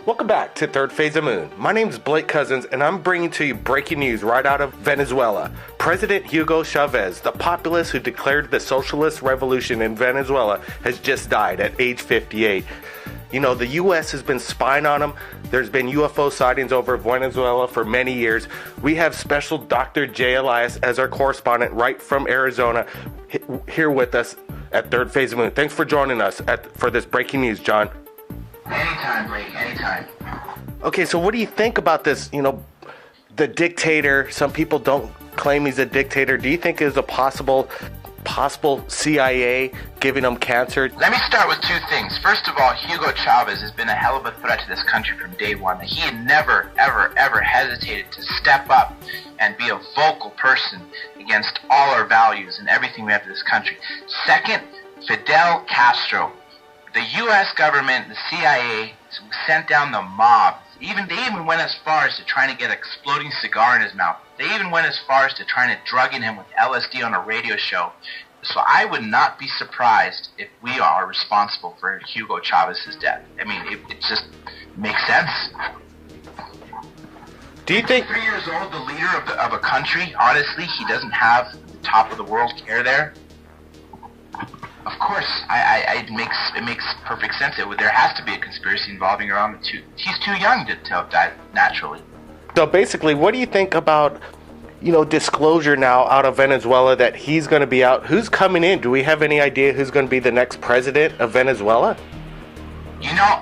Welcome back to Third Phase of Moon. My name is Blake Cousins, and I'm bringing to you breaking news right out of Venezuela. President Hugo Chavez, the populist who declared the socialist revolution in Venezuela, has just died at age 58. You know, the U.S. has been spying on him. There's been UFO sightings over Venezuela for many years. We have special Dr. J. Elias as our correspondent right from Arizona here with us at Third Phase of Moon. Thanks for joining us for this breaking news, John. Anytime, Blake, anytime. Okay, so what do you think about this, the dictator? Some people don't claim he's a dictator. Do you think is a possible CIA giving him cancer? Let me start with two things. First of all, Hugo Chavez has been a hell of a threat to this country from day one. He had never, ever hesitated to step up and be a vocal person against all our values and everything we have to this country. Second, Fidel Castro. The U.S. government, the CIA, sent down the mob. They even went as far as to trying to get an exploding cigar in his mouth. They even went as far as to trying to drugging him with LSD on a radio show. So I would not be surprised if we are responsible for Hugo Chavez's death. I mean, it just makes sense. Do you think 3 years old, the leader of a country, honestly, he doesn't have the top of the world care there? Of course, it makes perfect sense. There has to be a conspiracy involving around the two. He's too young to die naturally. So basically, what do you think about, disclosure now out of Venezuela that he's going to be out? Who's coming in? Do we have any idea who's going to be the next president of Venezuela?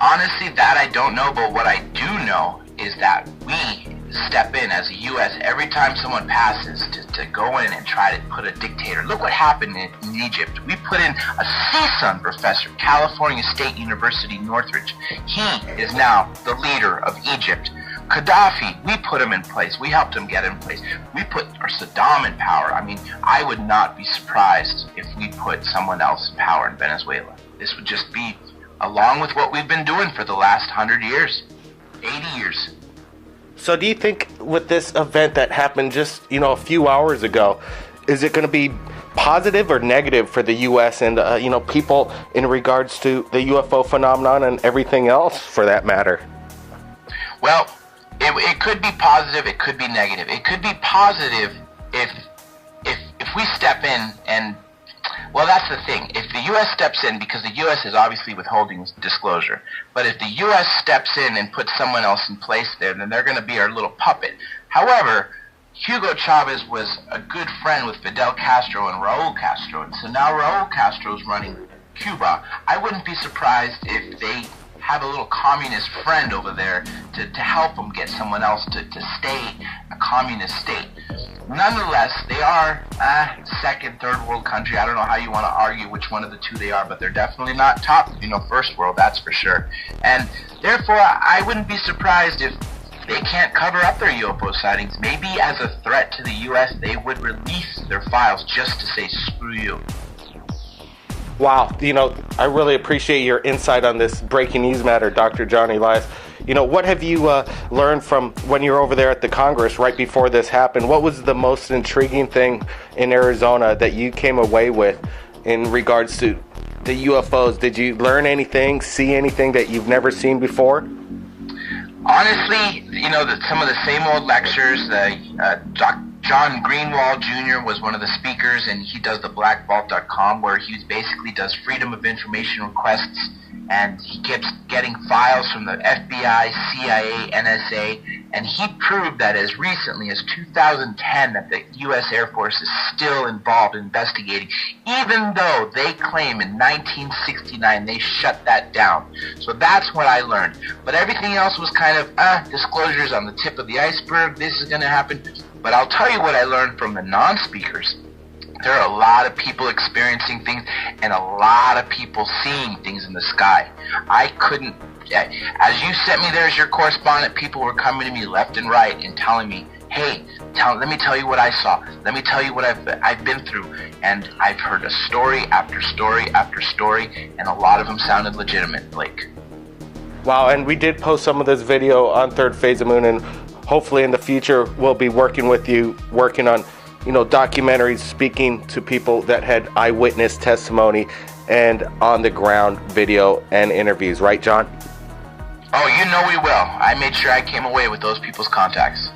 Honestly, that I don't know, but what I do know is that we step in as a U.S. every time someone passes to go in and try to put a dictator. Look what happened in Egypt. We put in a CSUN professor, California State University, Northridge. He is now the leader of Egypt. Gaddafi, we put him in place. We helped him get in place. We put our Saddam in power. I mean, I would not be surprised if we put someone else in power in Venezuela. This would just be along with what we've been doing for the last 100 years, 80 years. So do you think with this event that happened just, a few hours ago, is it going to be positive or negative for the U.S. and, people in regards to the UFO phenomenon and everything else for that matter? Well, it could be positive, it could be negative. It could be positive if we step in and, well, that's the thing. If the U.S. steps in, because the U.S. is obviously withholding disclosure, but if the U.S. steps in and puts someone else in place there, then they're going to be our little puppet. However, Hugo Chavez was a good friend with Fidel Castro and Raul Castro, and so now Raul Castro is running Cuba. I wouldn't be surprised if they have a little communist friend over there to help them get someone else to stay a communist state. Nonetheless, they are second, third world country. I don't know how you want to argue which one of the two they are, but they're definitely not top, first world, that's for sure. And therefore, I wouldn't be surprised if they can't cover up their UFO sightings. Maybe as a threat to the U.S., they would release their files just to say, screw you. Wow, I really appreciate your insight on this breaking news matter, Dr. John Elias. What have you learned from when you were over there at the Congress right before this happened? What was the most intriguing thing in Arizona that you came away with in regards to the UFOs? Did you learn anything, see anything that you've never seen before? Honestly, some of the same old lectures. John Greenwald Jr. was one of the speakers, and he does the blackvault.com, where he basically does freedom of information requests, and he keeps getting files from the FBI, CIA, NSA, and he proved that as recently as 2010 that the U.S. Air Force is still involved in investigating, even though they claim in 1969 they shut that down. So that's what I learned. But everything else was kind of disclosures on the tip of the iceberg. This is going to happen. But I'll tell you what I learned from the non-speakers. There are a lot of people experiencing things and a lot of people seeing things in the sky. I couldn't, as you sent me there as your correspondent, people were coming to me left and right and telling me, hey, let me tell you what I saw. Let me tell you what I've been through. And I've heard a story after story after story, and a lot of them sounded legitimate, Blake. Wow, and we did post some of this video on Third Phase of Moon, and hopefully in the future we'll be working with you, working on documentaries, speaking to people that had eyewitness testimony and on the ground video and interviews, right, John? Oh, you know we will. I made sure I came away with those people's contacts.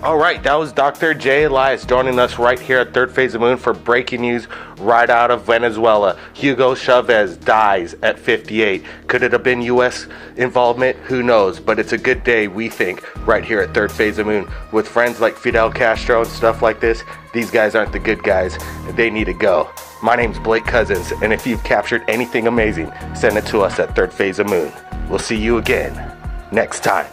All right, that was Dr. J. Elias joining us right here at Third Phase of Moon for breaking news right out of Venezuela. Hugo Chavez dies at 58. Could it have been U.S. involvement? Who knows? But it's a good day, we think, right here at Third Phase of Moon. With friends like Fidel Castro and stuff like this, these guys aren't the good guys. They need to go. My name's Blake Cousins, and if you've captured anything amazing, send it to us at Third Phase of Moon. We'll see you again next time.